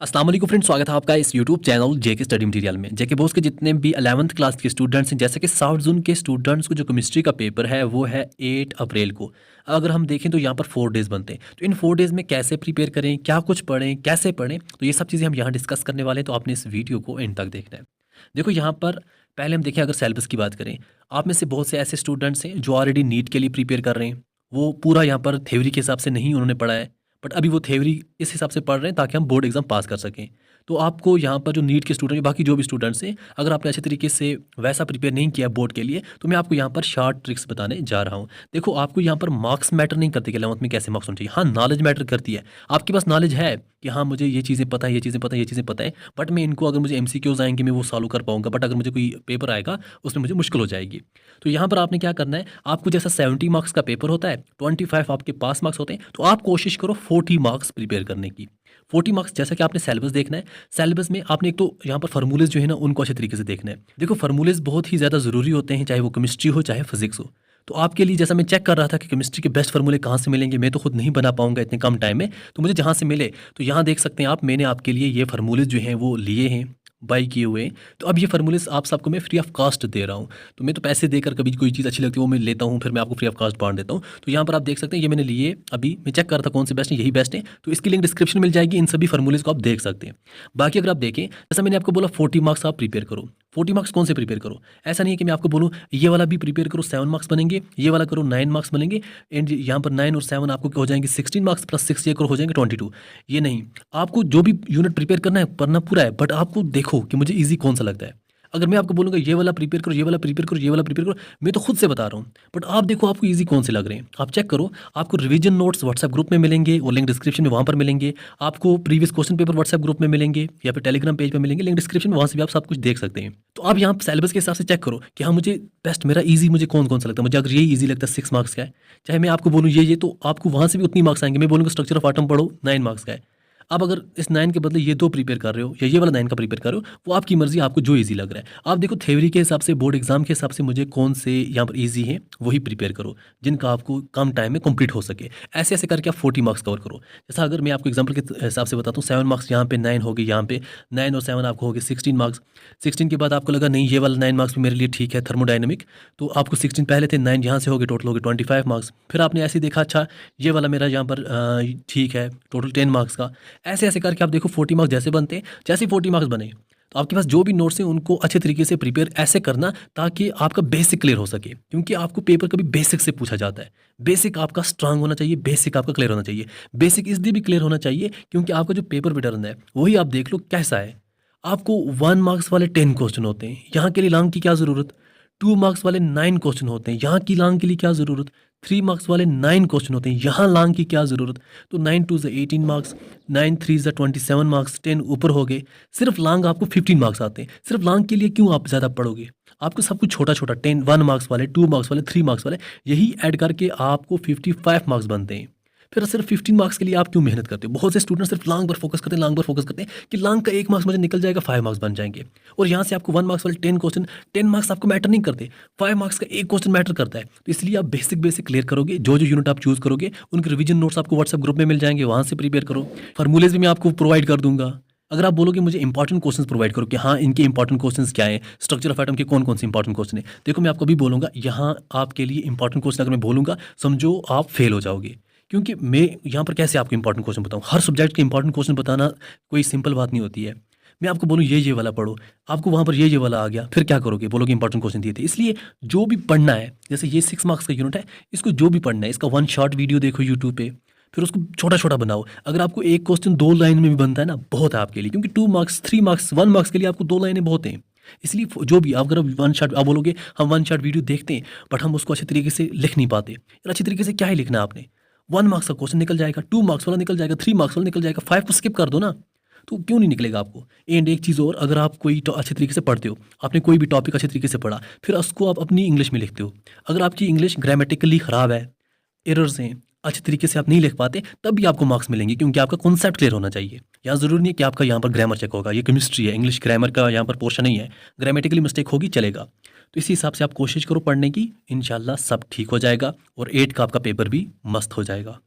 अस्सलाम वालेकुम फ्रेंड्स, स्वागत है आपका इस यूट्यूब चैनल जेके स्टडी मटेरियल में। जेके बोस के जितने भी 11th क्लास के स्टूडेंट्स हैं, जैसे कि साउथ जोन के स्टूडेंट्स को जो केमिस्ट्री का पेपर है वो है 8 अप्रैल को। अगर हम देखें तो यहाँ पर 4 डेज़ बनते हैं। तो इन 4 डेज़ में कैसे प्रिपेयर करें, क्या कुछ पढ़ें, कैसे पढ़ें, तो ये सब चीज़ें हम यहाँ डिस्कस करने वाले हैं। तो आपने इस वीडियो को एंड तक देखना है। देखो यहाँ पर पहले हम देखें, अगर सिलेबस की बात करें, आप में से बहुत से ऐसे स्टूडेंट्स हैं जो ऑलरेडी नीट के लिए प्रिपेयर कर रहे हैं। वो पूरा यहाँ पर थ्योरी के हिसाब से नहीं उन्होंने पढ़ा है, बट अभी वो थ्योरी इस हिसाब से पढ़ रहे हैं ताकि हम बोर्ड एग्जाम पास कर सकें। तो आपको यहाँ पर जो नीट के स्टूडेंट, बाकी जो भी स्टूडेंट्स हैं, अगर आपने अच्छे तरीके से वैसा प्रिपेयर नहीं किया बोर्ड के लिए, तो मैं आपको यहाँ पर शॉर्ट ट्रिक्स बताने जा रहा हूँ। देखो, आपको यहाँ पर मार्क्स मैटर नहीं करते कि 11th में कैसे मार्क्स होने चाहिए। हाँ, नॉलेज मैटर करती है। आपके पास नॉलेज है कि हाँ, मुझे ये चीज़ें पता है, ये चीज़ें पता है, ये चीज़ें पता है, बट मैं इनको, अगर मुझे एमसीक्यूज आएंगे मैं वो सॉल्व कर पाऊंगा, बट अगर मुझे कोई पेपर आएगा उसमें मुझे मुश्किल हो जाएगी। तो यहाँ पर आपने क्या करना है, आपको जैसा 70 मार्क्स का पेपर होता है, 25 आपके पास मार्क्स होते हैं, तो आप कोशिश करो 40 मार्क्स प्रिपेयर करने की। 40 मार्क्स, जैसा कि आपने सिलेबस देखना है। सिलेबस में आपने एक तो यहाँ पर फार्मूलेज जो है ना, उनको अच्छे तरीके से देखना है। देखो, फार्मूलेज बहुत ही ज़्यादा ज़रूरी होते हैं, चाहे वो केमिस्ट्री हो चाहे फिजिक्स हो। तो आपके लिए, जैसा मैं चेक कर रहा था कि केमिस्ट्री के बेस्ट फार्मूले कहाँ से मिलेंगे, मैं तो खुद नहीं बना पाऊंगा इतने कम टाइम में, तो मुझे जहाँ से मिले, तो यहाँ देख सकते हैं आप, मैंने आपके लिए ये फार्मूलेज जो हैं वो लिए हैं, बाई किए हुए हैं। तो अब ये फार्मूलेज आप सबको मैं फ्री ऑफ कास्ट दे रहा हूँ। तो मैं तो पैसे देकर कभी कोई चीज़ अच्छी लगती है वो मैं लेता हूँ, फिर मैं आपको फ्री ऑफ कास्ट बांट देता हूँ। तो यहाँ पर आप देख सकते हैं, ये मैंने लिए, अभी मैं चेक कर रहा था कौन से बेस्ट है, यही बेस्ट है। तो इसकी लिंक डिस्क्रिप्शन मिल जाएगी, इन सभी फार्मूलेज को आप देख सकते हैं। बाकी अगर आप देखें, जैसा मैंने आपको बोला 40 मार्क्स आप प्रिपेयर करो। 40 मार्क्स कौन से प्रिपेयर करो, ऐसा नहीं है कि मैं आपको बोलूँ ये वाला भी प्रिपेयर करो 7 मार्क्स बनेंगे, ये वाला करो 9 मार्क्स बनेंगे, एंड यहाँ पर 9 और 7 आपको क्या हो जाएंगे 16 मार्क्स, प्लस 6 ये करो हो जाएंगे 22। ये नहीं, आपको जो भी यूनिट प्रिपेयर करना है पढ़ना पूरा है, बट आपको देखो कि मुझे ईजी कौन सा लगता है। अगर मैं आपको बोलूँगा ये वाला प्रिपेयर करो, ये वाला प्रिपेयर करो, ये वाला प्रिपेयर करो, मैं तो खुद से बता रहा हूँ, बट आप देखो आपको ईजी कौन से लग रहे हैं। आप चेक करो, आपको रिवीजन नोट्स व्हाट्सएप ग्रुप में मिलेंगे, और लिंक डिस्क्रिप्शन में वहाँ पर मिलेंगे। आपको previous question paper WhatsApp group में मिलेंगे, या फिर टेलीग्राम पेज पर मिलेंगे, लिंक डिस्क्रिप्शन में, वहाँ से भी आप सब कुछ देख सकते हैं। तो आप यहाँ सिलेबस के हिसाब से चेक करो कि हाँ, मुझे बेस्ट, मेरा ईजी मुझे कौन कौन सा लगता है। मुझे अगर यही ईजी लगता है 6 मार्क्स का है, चाहे मैं आपको बोलूँ ये, तो आपको वहाँ से भी उतनी मार्क्स आएंगे। मैं बोलूँगा स्ट्रक्चर ऑफ एटम पढ़ो, 9 मार्क्स का है। अब अगर इस 9 के बदले ये 2 प्रिपेयर कर रहे हो, या ये वाला 9 का प्रिपेयर कर रहे हो, वो आपकी मर्जी, आपको जो इजी लग रहा है। आप देखो थ्योरी के हिसाब से, बोर्ड एग्जाम के हिसाब से मुझे कौन से यहाँ पर इजी है वही प्रिपेयर करो, जिनका आपको कम टाइम में कंप्लीट हो सके। ऐसे ऐसे करके आप 40 मार्क्स कवर करो। जैसा अगर मैं आपको एग्जाम्पल के हिसाब से बताता हूँ, 7 मार्क्स यहाँ पे 9 हो गए, यहाँ पे 9 और 7 आपको हो गए 16 मार्क्स। 16 के बाद आपको लगा नहीं ये वाला 9 मार्क्स भी मेरे लिए ठीक है, थर्मोडाइनमिक, तो आपको 16 पहले थे, 9 यहाँ से हो गए, टोटल हो गए 25 मार्क्स। फिर आपने ऐसे ही देखा, अच्छा ये वाला मेरा यहाँ पर ठीक है, टोटल 10 मार्क्स का। ऐसे ऐसे करके आप देखो 40 मार्क्स जैसे बनते हैं। जैसे 40 मार्क्स बने, तो आपके पास जो भी नोट्स हैं उनको अच्छे तरीके से प्रिपेयर ऐसे करना ताकि आपका बेसिक क्लियर हो सके, क्योंकि आपको पेपर कभी बेसिक से पूछा जाता है। बेसिक आपका स्ट्रांग होना चाहिए, बेसिक आपका क्लियर होना चाहिए। बेसिक इसलिए भी क्लियर होना चाहिए क्योंकि आपका जो पेपर पैटर्न है वही आप देख लो कैसा है। आपको 1 मार्क्स वाले 10 क्वेश्चन होते हैं, यहाँ के लिए लॉन्ग की क्या ज़रूरत। 2 मार्क्स वाले 9 क्वेश्चन होते हैं, यहाँ की लॉन्ग के लिए क्या ज़रूरत। 3 मार्क्स वाले 9 क्वेश्चन होते हैं, यहाँ लॉन्ग की क्या ज़रूरत। तो 9 2 ज़ा 18 मार्क्स, 9 3 ज़ा 27 मार्क्स, 10 ऊपर हो गए। सिर्फ लॉन्ग आपको 15 मार्क्स आते हैं। सिर्फ लॉन्ग के लिए क्यों आप ज़्यादा पढ़ोगे, आपको सब कुछ छोटा छोटा 10 1 मार्क्स वाले, 2 मार्क्स वाले, 3 मार्क्स वाले, यही ऐड करके आपको 55 मार्क्स बनते हैं। फिर सिर्फ 15 मार्क्स के लिए आप क्यों मेहनत करते हो। बहुत से स्टूडेंट सिर्फ लॉन्ग पर फोकस करते हैं, लॉन्ग पर फोकस करते हैं कि लॉन्ग का 1 मार्क्स मुझे निकल जाएगा, 5 मार्क्स बन जाएंगे। और यहाँ से आपको 1 मार्क्स वाले 10 क्वेश्चन, 10 मार्क्स आपको मैटर नहीं करते, 5 मार्क्स का एक क्वेश्चन मैटर करता है। तो इसलिए आप बेसिक बेसिक क्लियर करोगे। जो जो यूनिट आप चूज करोगे उनके रिवीजन नोट्स आपको व्हाट्सएप ग्रुप में मिल जाएंगे, वहाँ से प्रिपेयर करो। फार्मूलेज भी मैं आपको प्रोवाइड कर दूंगा। अगर आप बोलोगे मुझे इंपॉर्टेंट क्वेश्चंस प्रोवाइड करो कि हाँ इनके इंपॉर्टेंट क्वेश्चंस क्या हैं, स्ट्रक्चर ऑफ एटम के कौन कौन से इंपॉर्टेंट क्वेश्चन है, देखो मैं आपको भी बोलूँगा यहाँ आपके लिए इंपॉर्टेंट क्वेश्चन अगर मैं बोलूँगा, समझो आप फेल हो जाओगे। क्योंकि मैं यहाँ पर कैसे आपको इंपॉर्टेंट क्वेश्चन बताऊँ, हर सब्जेक्ट के इंपॉर्टेंट क्वेश्चन बताना कोई सिंपल बात नहीं होती है। मैं आपको बोलूँ ये वाला पढ़ो, आपको वहाँ पर ये वाला आ गया, फिर क्या करोगे, बोलोगे इंपॉर्टेंट क्वेश्चन दिए थे। इसलिए जो भी पढ़ना है, जैसे ये 6 मार्क्स का यूनिट है, इसको जो भी पढ़ना है, इसका 1 शॉर्ट वीडियो देखो यूट्यूब पे, फिर उसको छोटा छोटा बनाओ। अगर आपको एक क्वेश्चन 2 लाइन में भी बनता है ना, बहुत है आपके लिए, क्योंकि 2 मार्क्स 3 मार्क्स 1 मार्क्स के लिए आपको 2 लाइनें बहुत हैं। इसलिए जो भी अगर 1 शॉट, आप बोलोगे हम 1 शॉट वीडियो देखते हैं बट हम उसको अच्छे तरीके से लिख नहीं पाते, यार अच्छे तरीके से क्या ही लिखना है आपने। 1 मार्क्स का क्वेश्चन निकल जाएगा, 2 मार्क्स वाला निकल जाएगा, 3 मार्क्स वाला निकल जाएगा, 5 को स्किप कर दो ना, तो क्यों नहीं निकलेगा आपको। एंड एक चीज़ और, अगर आप कोई अच्छे तरीके से पढ़ते हो, आपने कोई भी टॉपिक अच्छे तरीके से पढ़ा, फिर उसको आप अपनी इंग्लिश में लिखते हो, अगर आपकी इंग्लिश ग्रामेटिकली ख़राब है, एरर्स हैं, अच्छे तरीके से आप नहीं लिख पाते, तब भी आपको मार्क्स मिलेंगे, क्योंकि आपका कॉन्सेप्ट क्लियर होना चाहिए। यहाँ ज़रूरी नहीं है कि आपका यहाँ पर ग्रामर चेक होगा, ये केमिस्ट्री है, इंग्लिश ग्रामर का यहाँ पर पोर्शन नहीं है, ग्रामेटिकली मिस्टेक होगी चलेगा। तो इसी हिसाब से आप कोशिश करो पढ़ने की, इंशाल्लाह सब ठीक हो जाएगा और 8 का आपका पेपर भी मस्त हो जाएगा।